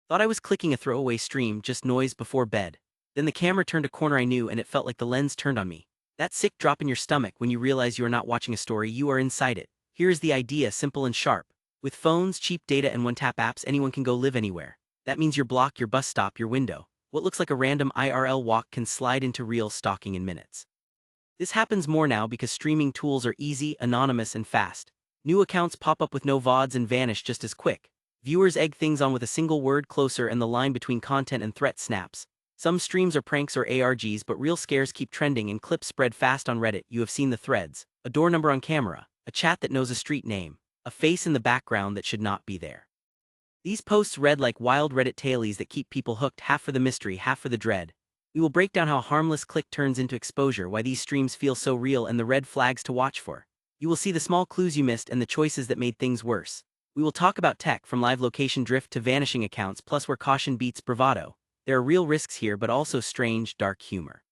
Thought I was clicking a throwaway stream, just noise before bed. Then the camera turned a corner I knew and it felt like the lens turned on me. That sick drop in your stomach when you realize you are not watching a story, you are inside it. Here is the idea, simple and sharp. With phones, cheap data and one-tap apps, anyone can go live anywhere. That means your block, your bus stop, your window. What looks like a random IRL walk can slide into real stalking in minutes. This happens more now because streaming tools are easy, anonymous, and fast. New accounts pop up with no VODs and vanish just as quick. Viewers egg things on with a single word closer and the line between content and threat snaps. Some streams are pranks or ARGs, but real scares keep trending and clips spread fast on Reddit. You have seen the threads. A door number on camera, a chat that knows a street name, a face in the background that should not be there. These posts read like wild Reddit tailies that keep people hooked, half for the mystery, half for the dread. We will break down how a harmless click turns into exposure, why these streams feel so real, and the red flags to watch for. You will see the small clues you missed and the choices that made things worse. We will talk about tech, from live location drift to vanishing accounts, plus where caution beats bravado. There are real risks here, but also strange, dark humor.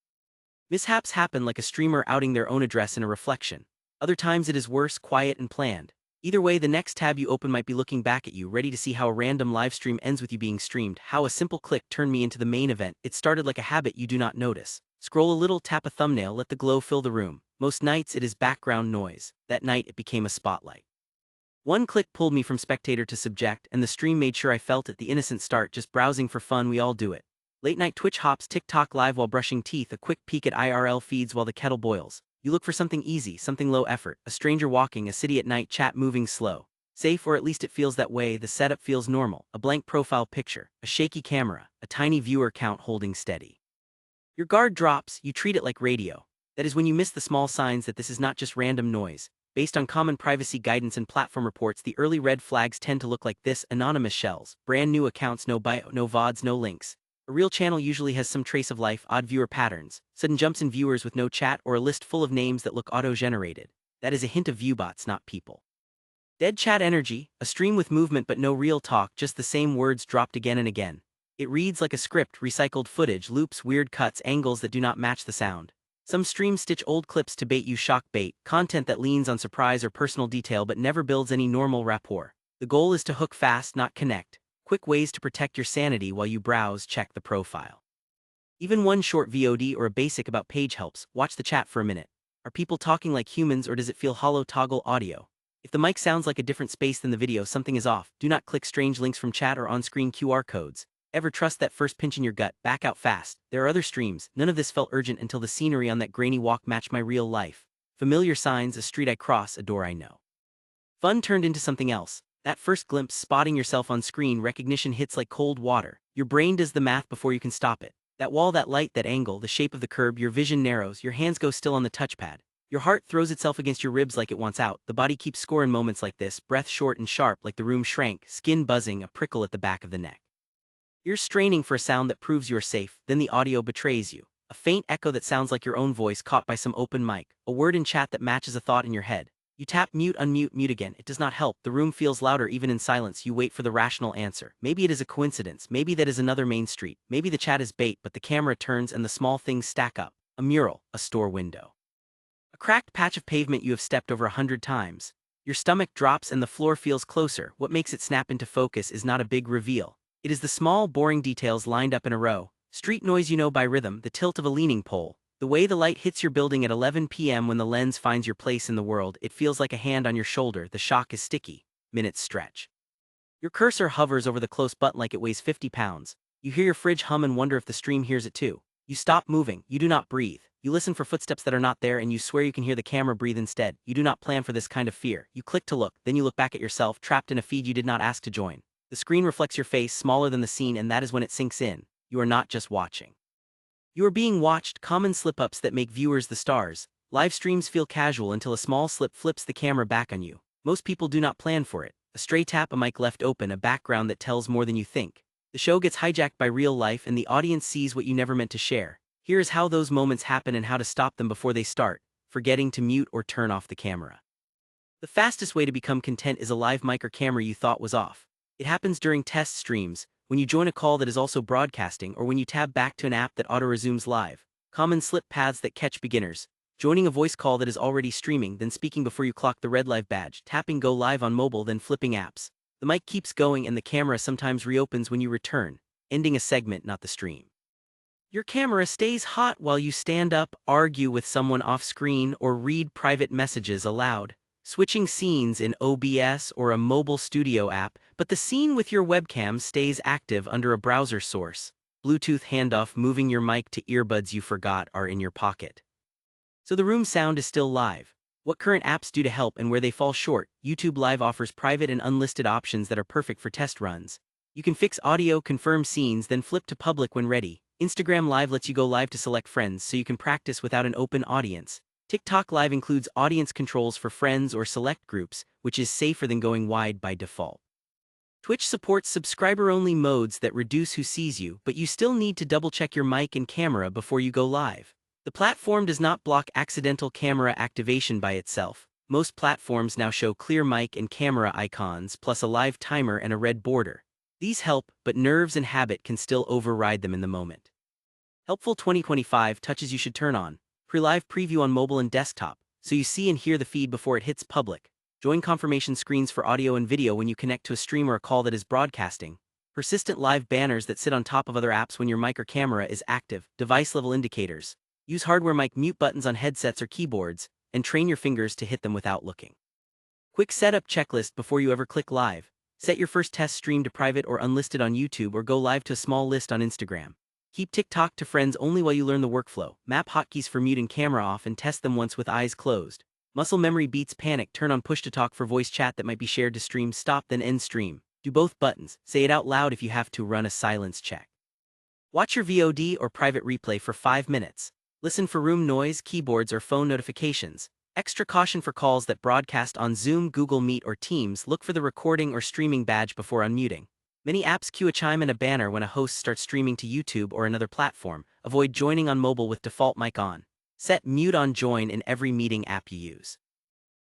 Mishaps happen like a streamer outing their own address in a reflection. Other times it is worse, quiet and planned. Either way, the next tab you open might be looking back at you, ready to see how a random live stream ends with you being streamed, how a simple click turned me into the main event. It started like a habit you do not notice. Scroll a little, tap a thumbnail, let the glow fill the room. Most nights it is background noise. That night it became a spotlight. One click pulled me from spectator to subject, and the stream made sure I felt it. The innocent start, just browsing for fun, we all do it. Late night Twitch hops, TikTok live while brushing teeth, a quick peek at IRL feeds while the kettle boils. You look for something easy, something low effort, a stranger walking, a city at night, chat moving slow. Safe, or at least it feels that way. The setup feels normal, a blank profile picture, a shaky camera, a tiny viewer count holding steady. Your guard drops, you treat it like radio. That is when you miss the small signs that this is not just random noise. Based on common privacy guidance and platform reports, the early red flags tend to look like this: anonymous shells, brand new accounts, no bio, no VODs, no links. A real channel usually has some trace of life, odd viewer patterns, sudden jumps in viewers with no chat, or a list full of names that look auto-generated. That is a hint of viewbots, not people. Dead chat energy, a stream with movement but no real talk, just the same words dropped again and again. It reads like a script, recycled footage, loops, weird cuts, angles that do not match the sound. Some streams stitch old clips to bait you, shock bait, content that leans on surprise or personal detail but never builds any normal rapport. The goal is to hook fast, not connect. Quick ways to protect your sanity while you browse: check the profile. Even one short VOD or a basic about page helps. Watch the chat for a minute. Are people talking like humans, or does it feel hollow? Toggle audio. If the mic sounds like a different space than the video, something is off. Do not click strange links from chat or on-screen QR codes. Ever trust that first pinch in your gut? Back out fast. There are other streams. None of this felt urgent until the scenery on that grainy walk matched my real life. Familiar signs, a street I cross, a door I know. Fun turned into something else. That first glimpse, spotting yourself on screen, recognition hits like cold water. Your brain does the math before you can stop it. That wall, that light, that angle, the shape of the curb, your vision narrows, your hands go still on the touchpad. Your heart throws itself against your ribs like it wants out. The body keeps score in moments like this, breath short and sharp like the room shrank, skin buzzing, a prickle at the back of the neck. You're straining for a sound that proves you're safe, then the audio betrays you. A faint echo that sounds like your own voice caught by some open mic, a word in chat that matches a thought in your head. You tap mute, unmute, mute again. It does not help. The room feels louder even in silence. You wait for the rational answer. Maybe it is a coincidence. Maybe that is another main street. Maybe the chat is bait, but the camera turns and the small things stack up. A mural, a store window, a cracked patch of pavement you have stepped over 100 times. Your stomach drops and the floor feels closer. What makes it snap into focus is not a big reveal. It is the small, boring details lined up in a row. Street noise you know by rhythm, the tilt of a leaning pole, the way the light hits your building at 11 p.m. when the lens finds your place in the world. It feels like a hand on your shoulder. The shock is sticky. Minutes stretch. Your cursor hovers over the close button like it weighs 50 pounds. You hear your fridge hum and wonder if the stream hears it too. You stop moving. You do not breathe. You listen for footsteps that are not there, and you swear you can hear the camera breathe instead. You do not plan for this kind of fear. You click to look, then you look back at yourself, trapped in a feed you did not ask to join. The screen reflects your face, smaller than the scene, and that is when it sinks in. You are not just watching. You are being watched. Common slip-ups that make viewers the stars. Live streams feel casual until a small slip flips the camera back on you. Most people do not plan for it. A stray tap, a mic left open, a background that tells more than you think. The show gets hijacked by real life and the audience sees what you never meant to share. Here is how those moments happen and how to stop them before they start: forgetting to mute or turn off the camera. The fastest way to become content is a live mic or camera you thought was off. It happens during test streams, when you join a call that is also broadcasting, or when you tab back to an app that auto-resumes live. Common slip paths that catch beginners: joining a voice call that is already streaming, then speaking before you clock the red live badge, tapping go live on mobile, then flipping apps. The mic keeps going and the camera sometimes reopens when you return, ending a segment, not the stream. Your camera stays hot while you stand up, argue with someone off-screen, or read private messages aloud, switching scenes in OBS or a mobile studio app, but the scene with your webcam stays active under a browser source. Bluetooth handoff, moving your mic to earbuds you forgot are in your pocket. So the room sound is still live. What current apps do to help and where they fall short. YouTube Live offers private and unlisted options that are perfect for test runs. You can fix audio, confirm scenes, then flip to public when ready. Instagram Live lets you go live to select friends so you can practice without an open audience. TikTok Live includes audience controls for friends or select groups, which is safer than going wide by default. Twitch supports subscriber-only modes that reduce who sees you, but you still need to double-check your mic and camera before you go live. The platform does not block accidental camera activation by itself. Most platforms now show clear mic and camera icons plus a live timer and a red border. These help, but nerves and habit can still override them in the moment. Helpful 2025 touches you should turn on. Pre-live preview on mobile and desktop, so you see and hear the feed before it hits public. Join confirmation screens for audio and video when you connect to a stream or a call that is broadcasting. Persistent live banners that sit on top of other apps when your mic or camera is active. Device-level indicators. Use hardware mic mute buttons on headsets or keyboards, and train your fingers to hit them without looking. Quick setup checklist before you ever click live. Set your first test stream to private or unlisted on YouTube or go live to a small list on Instagram. Keep TikTok to friends only while you learn the workflow. Map hotkeys for mute and camera off and test them once with eyes closed. Muscle memory beats panic. Turn on push to talk for voice chat that might be shared to stream. Stop then end stream. Do both buttons. Say it out loud if you have to. Run a silence check. Watch your VOD or private replay for 5 minutes. Listen for room noise, keyboards, or phone notifications. Extra caution for calls that broadcast on Zoom, Google Meet, or Teams. Look for the recording or streaming badge before unmuting. Many apps cue a chime and a banner when a host starts streaming to YouTube or another platform. Avoid joining on mobile with default mic on. Set mute on join in every meeting app you use.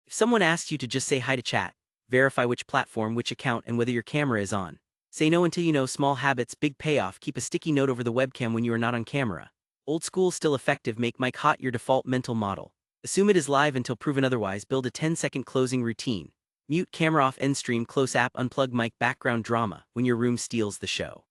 If someone asks you to just say hi to chat, verify which platform, which account, and whether your camera is on. Say no until you know. Small habits, big payoff. Keep a sticky note over the webcam when you are not on camera. Old school, still effective. Make mic hot your default mental model. Assume it is live until proven otherwise. Build a 10-second closing routine. Mute camera off, end stream, close app, unplug mic. Background drama, when your room steals the show.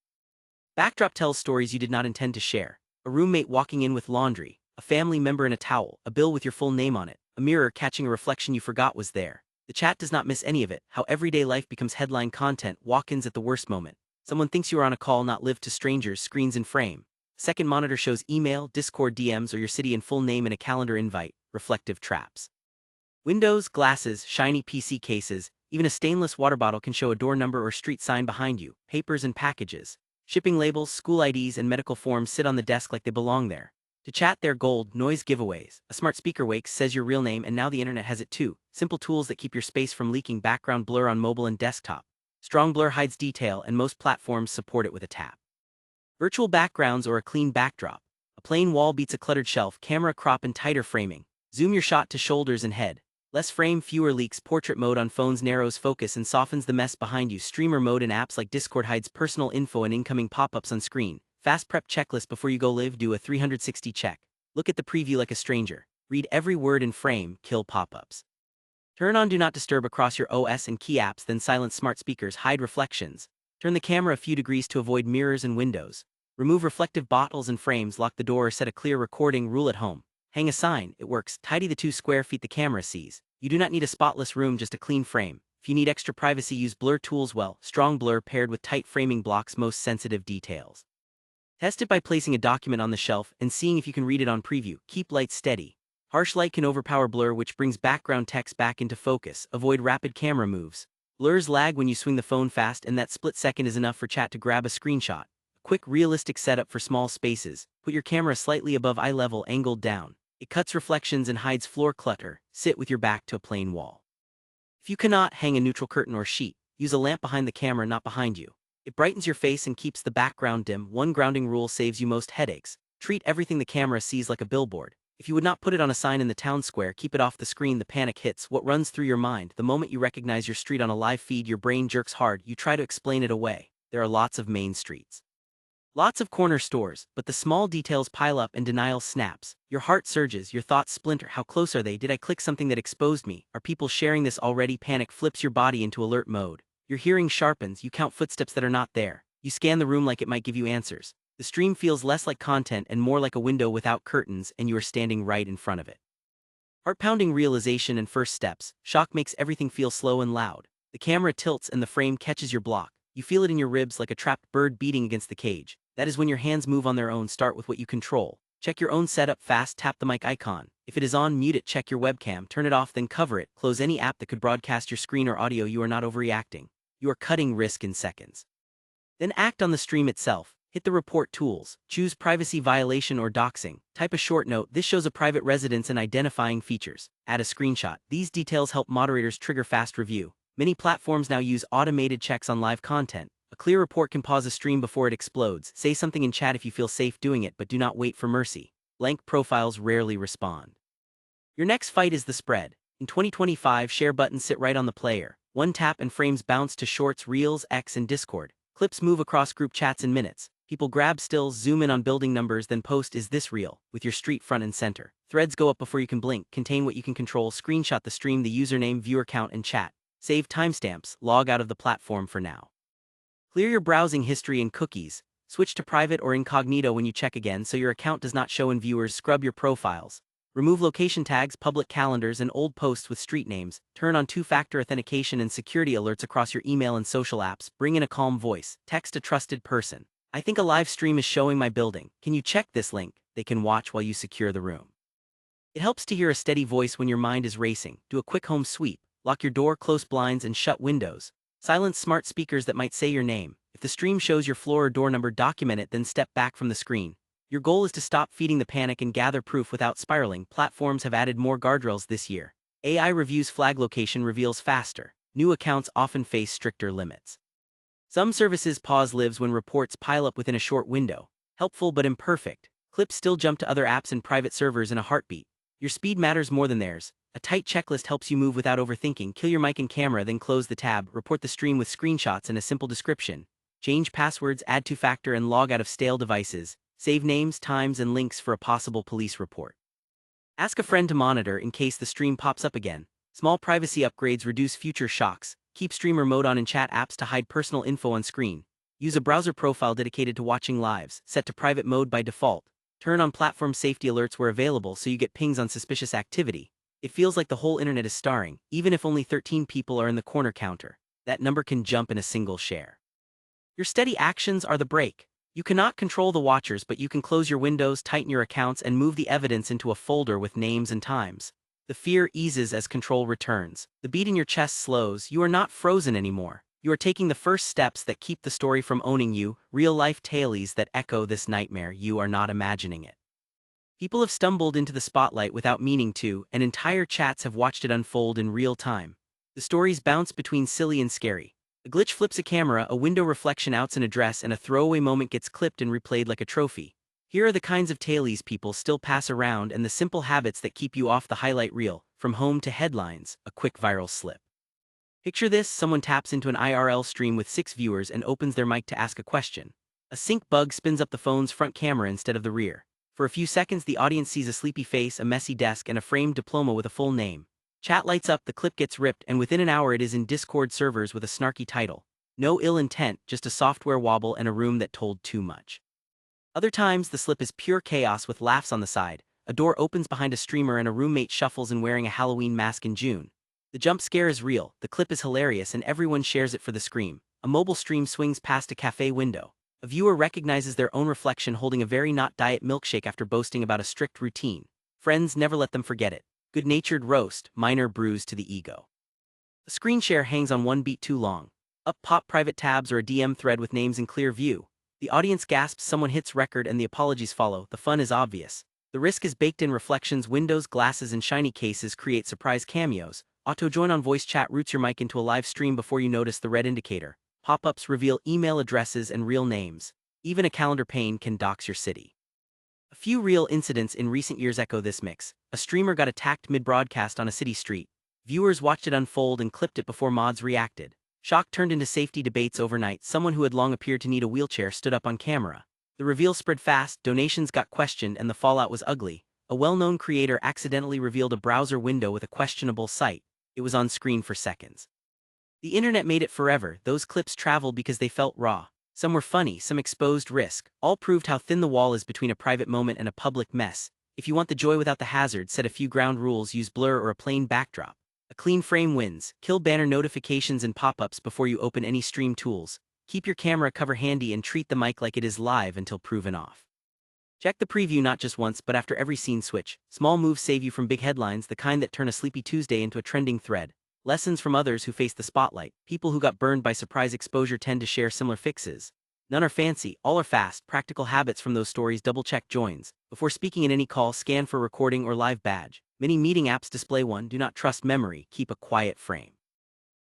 Backdrop tells stories you did not intend to share. A roommate walking in with laundry, a family member in a towel, a bill with your full name on it, a mirror catching a reflection you forgot was there. The chat does not miss any of it. How everyday life becomes headline content. Walk-ins at the worst moment. Someone thinks you are on a call, not live to strangers. Screens in frame. Second monitor shows email, Discord DMs, or your city and full name in a calendar invite. Reflective traps. Windows, glasses, shiny PC cases, even a stainless water bottle can show a door number or street sign behind you. Papers and packages. Shipping labels, school IDs, and medical forms sit on the desk like they belong there. To chat, they're gold. Noise giveaways. A smart speaker wakes, says your real name, and now the internet has it too. Simple tools that keep your space from leaking. Background blur on mobile and desktop. Strong blur hides detail, and most platforms support it with a tap. Virtual backgrounds or a clean backdrop. A plain wall beats a cluttered shelf. Camera crop and tighter framing. Zoom your shot to shoulders and head. Less frame, fewer leaks. Portrait mode on phones narrows focus and softens the mess behind you. Streamer mode in apps like Discord hides personal info and incoming pop-ups on screen. Fast prep checklist before you go live. Do a 360 check. Look at the preview like a stranger. Read every word in frame. Kill pop-ups. Turn on Do Not Disturb across your OS and key apps, then silence smart speakers. Hide reflections. Turn the camera a few degrees to avoid mirrors and windows. Remove reflective bottles and frames. Lock the door or set a clear recording rule at home. Hang a sign, it works. Tidy the 2 square feet the camera sees. You do not need a spotless room, just a clean frame. If you need extra privacy, use blur tools well. Strong blur paired with tight framing blocks most sensitive details. Test it by placing a document on the shelf and seeing if you can read it on preview. Keep light steady. Harsh light can overpower blur, which brings background text back into focus. Avoid rapid camera moves. Blurs lag when you swing the phone fast, and that split second is enough for chat to grab a screenshot. Quick, realistic setup for small spaces. Put your camera slightly above eye level, angled down. It cuts reflections and hides floor clutter. Sit with your back to a plain wall. If you cannot, hang a neutral curtain or sheet. Use a lamp behind the camera, not behind you. It brightens your face and keeps the background dim. One grounding rule saves you most headaches. Treat everything the camera sees like a billboard. If you would not put it on a sign in the town square, keep it off the screen. The panic hits. What runs through your mind? The moment you recognize your street on a live feed, your brain jerks hard. You try to explain it away. There are lots of main streets. Lots of corner stores, but the small details pile up and denial snaps. Your heart surges, your thoughts splinter. How close are they? Did I click something that exposed me? Are people sharing this already? Panic flips your body into alert mode. Your hearing sharpens, you count footsteps that are not there. You scan the room like it might give you answers. The stream feels less like content and more like a window without curtains, and you are standing right in front of it. Heart-pounding realization and first steps. Shock makes everything feel slow and loud. The camera tilts and the frame catches your block. You feel it in your ribs like a trapped bird beating against the cage. That is when your hands move on their own. Start with what you control. Check your own setup fast, tap the mic icon. If it is on, mute it, check your webcam, turn it off, then cover it. Close any app that could broadcast your screen or audio. You are not overreacting. You are cutting risk in seconds. Then act on the stream itself. Hit the report tools. Choose privacy violation or doxing. Type a short note. This shows a private residence and identifying features. Add a screenshot. These details help moderators trigger fast review. Many platforms now use automated checks on live content. A clear report can pause a stream before it explodes. Say something in chat if you feel safe doing it, but do not wait for mercy. Blank profiles rarely respond. Your next fight is the spread. In 2025, share buttons sit right on the player. One tap and frames bounce to Shorts, Reels, X, and Discord. Clips move across group chats in minutes. People grab stills, zoom in on building numbers, then post "Is this real?" with your street front and center. Threads go up before you can blink. Contain what you can control. Screenshot the stream, the username, viewer count, and chat. Save timestamps. Log out of the platform for now. Clear your browsing history and cookies. Switch to private or incognito when you check again so your account does not show in viewers. Scrub your profiles. Remove location tags, public calendars, and old posts with street names. Turn on two-factor authentication and security alerts across your email and social apps. Bring in a calm voice. Text a trusted person. "I think a live stream is showing my building. Can you check this link?" They can watch while you secure the room. It helps to hear a steady voice when your mind is racing. Do a quick home sweep. Lock your door, close blinds, and shut windows. Silence smart speakers that might say your name. If the stream shows your floor or door number, document it, then step back from the screen. Your goal is to stop feeding the panic and gather proof without spiraling. Platforms have added more guardrails this year. AI reviews flag location reveals faster. New accounts often face stricter limits. Some services pause lives when reports pile up within a short window. Helpful but imperfect. Clips still jump to other apps and private servers in a heartbeat. Your speed matters more than theirs. A tight checklist helps you move without overthinking. Kill your mic and camera, then close the tab. Report the stream with screenshots and a simple description. Change passwords, add two-factor, and log out of stale devices. Save names, times, and links for a possible police report. Ask a friend to monitor in case the stream pops up again. Small privacy upgrades reduce future shocks. Keep streamer mode on in chat apps to hide personal info on screen. Use a browser profile dedicated to watching lives, set to private mode by default. Turn on platform safety alerts where available so you get pings on suspicious activity. It feels like the whole internet is starring, even if only 13 people are in the corner counter. That number can jump in a single share. Your steady actions are the break. You cannot control the watchers, but you can close your windows, tighten your accounts, and move the evidence into a folder with names and times. The fear eases as control returns. The beat in your chest slows. You are not frozen anymore. You are taking the first steps that keep the story from owning you, real-life tales that echo this nightmare. You are not imagining it. People have stumbled into the spotlight without meaning to, and entire chats have watched it unfold in real time. The stories bounce between silly and scary. A glitch flips a camera, a window reflection outs an address, and a throwaway moment gets clipped and replayed like a trophy. Here are the kinds of tales people still pass around and the simple habits that keep you off the highlight reel. From home to headlines, a quick viral slip. Picture this: someone taps into an IRL stream with 6 viewers and opens their mic to ask a question. A sync bug spins up the phone's front camera instead of the rear. For a few seconds, the audience sees a sleepy face, a messy desk, and a framed diploma with a full name. Chat lights up, the clip gets ripped, and within an hour it is in Discord servers with a snarky title. No ill intent, just a software wobble and a room that told too much. Other times, the slip is pure chaos with laughs on the side. A door opens behind a streamer and a roommate shuffles in wearing a Halloween mask in June. The jump scare is real, the clip is hilarious, and everyone shares it for the scream. A mobile stream swings past a cafe window. A viewer recognizes their own reflection holding a very not diet milkshake after boasting about a strict routine. Friends never let them forget it. Good-natured roast, minor bruise to the ego. A screen share hangs on one beat too long. Up pop private tabs or a DM thread with names in clear view. The audience gasps, someone hits record, and the apologies follow. The fun is obvious. The risk is baked in. Reflections, windows, glasses, and shiny cases create surprise cameos. Auto-join on voice chat routes your mic into a live stream before you notice the red indicator. Pop-ups reveal email addresses and real names. Even a calendar pane can dox your city. A few real incidents in recent years echo this mix. A streamer got attacked mid-broadcast on a city street. Viewers watched it unfold and clipped it before mods reacted. Shock turned into safety debates overnight. Someone who had long appeared to need a wheelchair stood up on camera. The reveal spread fast, donations got questioned, and the fallout was ugly. A well-known creator accidentally revealed a browser window with a questionable site. It was on screen for seconds. The internet made it forever. Those clips traveled because they felt raw. Some were funny, some exposed risk. All proved how thin the wall is between a private moment and a public mess. If you want the joy without the hazard, set a few ground rules, use blur or a plain backdrop. A clean frame wins. Kill banner notifications and pop-ups before you open any stream tools. Keep your camera cover handy and treat the mic like it is live until proven off. Check the preview not just once but after every scene switch. Small moves save you from big headlines, the kind that turn a sleepy Tuesday into a trending thread. Lessons from others who face the spotlight. People who got burned by surprise exposure tend to share similar fixes. None are fancy, all are fast, practical habits from those stories. Double-check joins. Before speaking in any call, scan for recording or live badge. Many meeting apps display one. Do not trust memory, keep a quiet frame.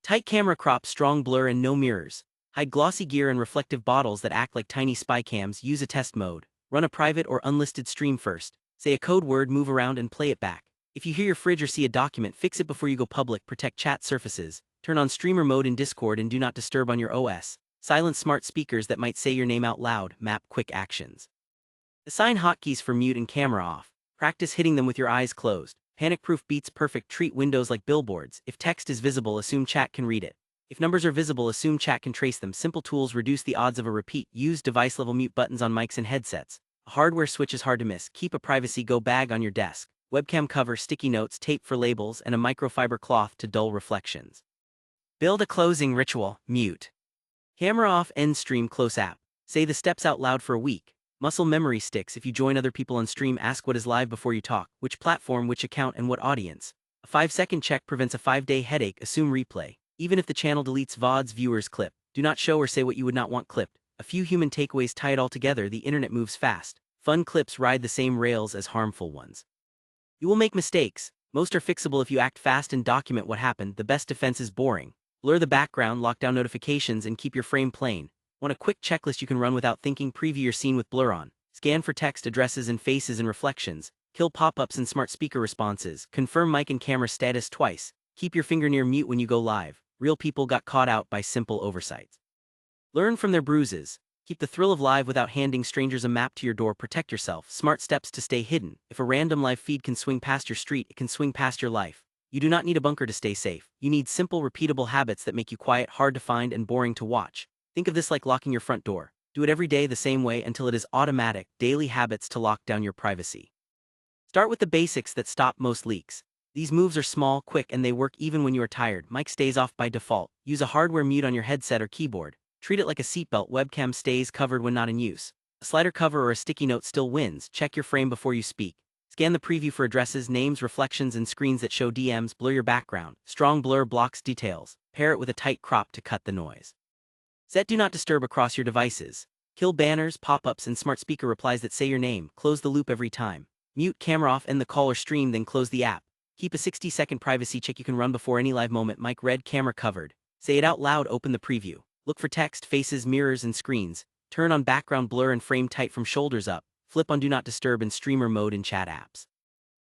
Tight camera crop, strong blur and no mirrors. Hide glossy gear and reflective bottles that act like tiny spy cams. Use a test mode. Run a private or unlisted stream first. Say a code word, move around and play it back. If you hear your fridge or see a document, fix it before you go public. Protect chat surfaces. Turn on streamer mode in Discord and do not disturb on your OS. Silence smart speakers that might say your name out loud. Map quick actions. Assign hotkeys for mute and camera off. Practice hitting them with your eyes closed. Panic-proof beats perfect. Treat windows like billboards. If text is visible, assume chat can read it. If numbers are visible, assume chat can trace them. Simple tools reduce the odds of a repeat. Use device-level mute buttons on mics and headsets. A hardware switch is hard to miss. Keep a privacy go bag on your desk. Webcam cover, sticky notes, tape for labels, and a microfiber cloth to dull reflections. Build a closing ritual. Mute. Camera off, end stream, close app. Say the steps out loud for a week. Muscle memory sticks. If you join other people on stream, ask what is live before you talk, which platform, which account, and what audience. A 5-second check prevents a 5-day headache. Assume replay. Even if the channel deletes VOD's viewers clip, do not show or say what you would not want clipped. A few human takeaways tie it all together. The internet moves fast. Fun clips ride the same rails as harmful ones. You will make mistakes. Most are fixable if you act fast and document what happened. The best defense is boring. Blur the background, lock down notifications, and keep your frame plain. Want a quick checklist you can run without thinking? Preview your scene with blur on. Scan for text, addresses, and faces and reflections. Kill pop-ups and smart speaker responses. Confirm mic and camera status twice. Keep your finger near mute when you go live. Real people got caught out by simple oversights. Learn from their bruises. Keep the thrill of live without handing strangers a map to your door. Protect yourself. Smart steps to stay hidden. If a random live feed can swing past your street, it can swing past your life. You do not need a bunker to stay safe. You need simple, repeatable habits that make you quiet, hard to find, and boring to watch. Think of this like locking your front door. Do it every day the same way until it is automatic. Daily habits to lock down your privacy. Start with the basics that stop most leaks. These moves are small, quick, and they work even when you are tired. Mic stays off by default. Use a hardware mute on your headset or keyboard. Treat it like a seatbelt. Webcam stays covered when not in use. A slider cover or a sticky note still wins. Check your frame before you speak. Scan the preview for addresses, names, reflections, and screens that show DMs. Blur your background. Strong blur blocks details. Pair it with a tight crop to cut the noise. Set do not disturb across your devices. Kill banners, pop-ups, and smart speaker replies that say your name. Close the loop every time. Mute camera off, end the call or stream, then close the app. Keep a 60-second privacy check you can run before any live moment. Mic red, camera covered. Say it out loud, open the preview. Look for text, faces, mirrors, and screens. Turn on background blur and frame tight from shoulders up. Flip on do not disturb in streamer mode in chat apps.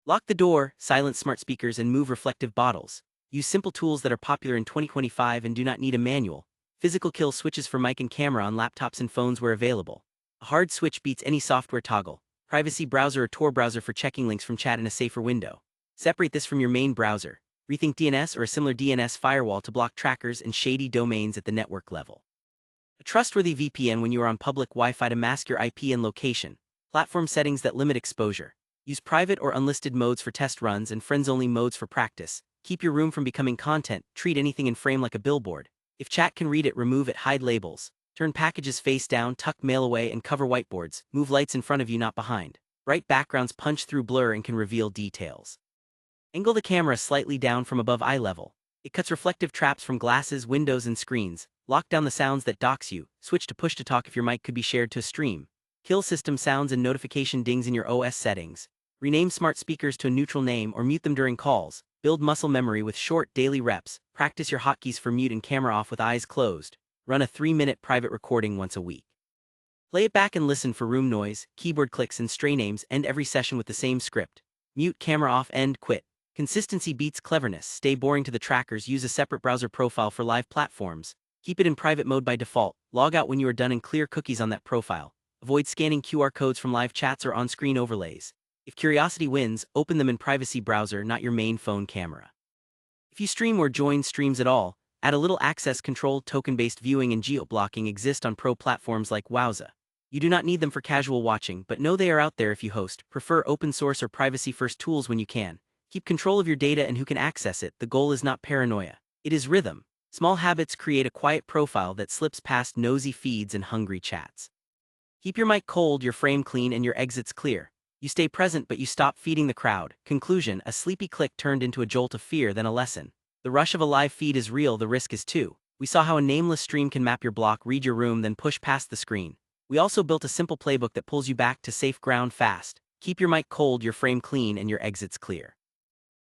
Lock the door, silence smart speakers, and move reflective bottles. Use simple tools that are popular in 2025 and do not need a manual. Physical kill switches for mic and camera on laptops and phones where available. A hard switch beats any software toggle. Privacy browser or Tor browser for checking links from chat in a safer window. Separate this from your main browser. Rethink DNS or a similar DNS firewall to block trackers and shady domains at the network level. A trustworthy VPN when you are on public Wi-Fi to mask your IP and location. Platform settings that limit exposure. Use private or unlisted modes for test runs and friends-only modes for practice. Keep your room from becoming content. Treat anything in frame like a billboard. If chat can read it, remove it. Hide labels. Turn packages face down, tuck mail away, and cover whiteboards. Move lights in front of you, not behind. Bright backgrounds punch through blur and can reveal details. Angle the camera slightly down from above eye level. It cuts reflective traps from glasses, windows, and screens. Lock down the sounds that dox you. Switch to push to talk if your mic could be shared to a stream. Kill system sounds and notification dings in your OS settings. Rename smart speakers to a neutral name or mute them during calls. Build muscle memory with short, daily reps. Practice your hotkeys for mute and camera off with eyes closed. Run a 3-minute private recording once a week. Play it back and listen for room noise, keyboard clicks, and stray names. End every session with the same script. Mute, camera off, end, quit. Consistency beats cleverness. Stay boring to the trackers. Use a separate browser profile for live platforms. Keep it in private mode by default. Log out when you are done and clear cookies on that profile. Avoid scanning QR codes from live chats or on-screen overlays. If curiosity wins, open them in privacy browser, not your main phone camera. If you stream or join streams at all, Add a little access control. Token-based viewing and geo-blocking exist on pro platforms like Wowza. You do not need them for casual watching, but know they are out there if you host. Prefer open source or privacy-first tools when you can. Keep control of your data and who can access it. The goal is not paranoia. It is rhythm. Small habits create a quiet profile that slips past nosy feeds and hungry chats. Keep your mic cold, your frame clean, and your exits clear. You stay present, but you stop feeding the crowd. Conclusion: a sleepy click turned into a jolt of fear, then a lesson. The rush of a live feed is real, the risk is too. We saw how a nameless stream can map your block, read your room, then push past the screen. We also built a simple playbook that pulls you back to safe ground fast. Keep your mic cold, your frame clean, and your exits clear.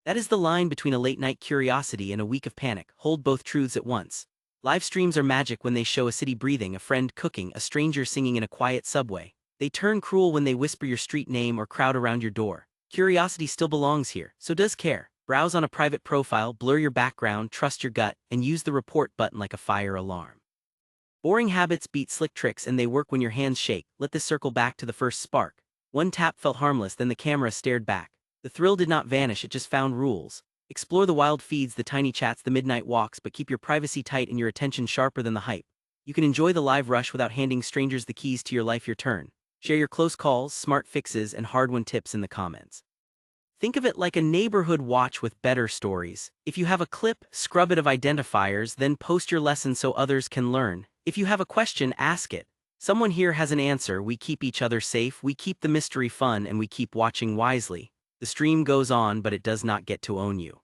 That is the line between a late-night curiosity and a week of panic. Hold both truths at once. Live streams are magic when they show a city breathing, a friend cooking, a stranger singing in a quiet subway. They turn cruel when they whisper your street name or crowd around your door. Curiosity still belongs here, so does care. Browse on a private profile, blur your background, trust your gut, and use the report button like a fire alarm. Boring habits beat slick tricks, and they work when your hands shake. Let this circle back to the first spark. One tap felt harmless, then the camera stared back. The thrill did not vanish, it just found rules. Explore the wild feeds, the tiny chats, the midnight walks, but keep your privacy tight and your attention sharper than the hype. You can enjoy the live rush without handing strangers the keys to your life. Your turn. Share your close calls, smart fixes, and hard-won tips in the comments. Think of it like a neighborhood watch with better stories. If you have a clip, scrub it of identifiers, then post your lesson so others can learn. If you have a question, ask it. Someone here has an answer. We keep each other safe, we keep the mystery fun, and we keep watching wisely. The stream goes on, but it does not get to own you.